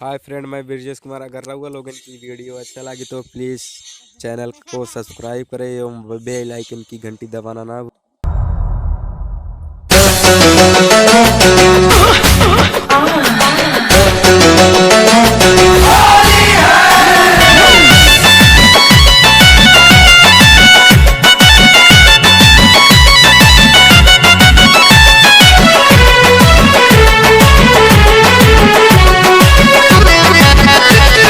Hi friend, मैं ब्रजेश कुमार। अगर रहुआ लोगन की वीडियो अच्छा लगी तो प्लीज़ चैनल को सब्सक्राइब करें एवं बेल आइकन की घंटी दबाना ना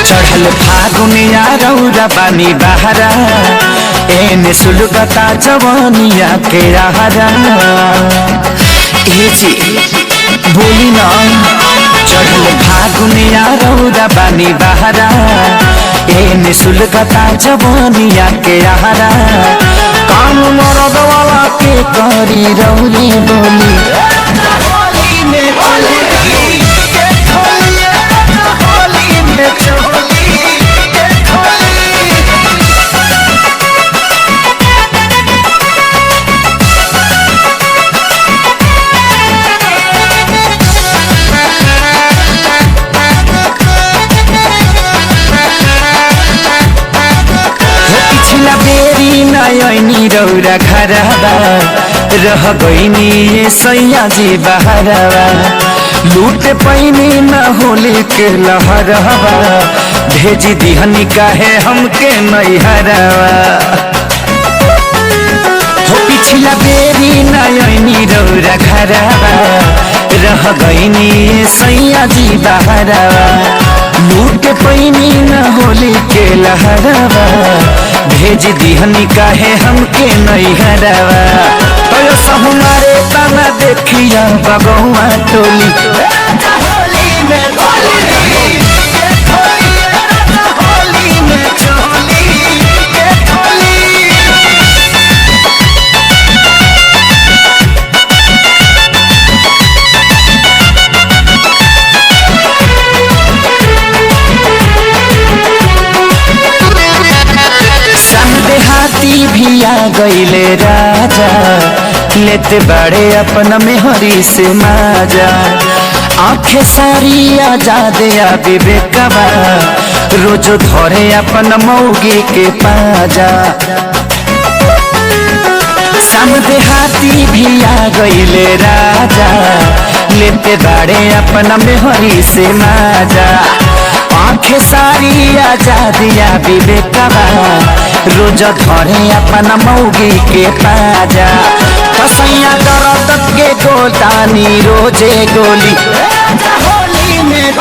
चढ़ल फागुनिया रौरा बानी बहरा एने सुलगता जवानिया के रहरा बोली ना। चढ़ल फागुनिया रौरा बानी बहरा एने सुलगता जवानिया के रहरा काम मरद वाला के करी रौरी बोली नयनी रौरा घरवा रह गईनी सैया जी बहरवा लूट पैनी न होली के लहरवा भेज दिहनी काहे हमके नैहरवा हो पिछला बेरी नयनी रौरा घरवा रह गईनी सैया जी बहरवा लूट पैनी न होली के लहरवा भेज दिहनी काहे हमके नैहरवा तो सहुनारे तना देखिया बगौआ टोली हाथी भी आ गईले राजा लेते बड़े अपना मेहरी से माजा आंखें सारी आजाद या विवेकवा रोज धरे अपन मौगी के पाजा समझे हाथी भी आ गईले राजा लेते बड़े अपना मेहरी से माजा आंखें सारी आजाद या विवेकवा रोज धरे अपन मौगी के पाजा कसैया दरद के गोदानी रोजे गोली होली में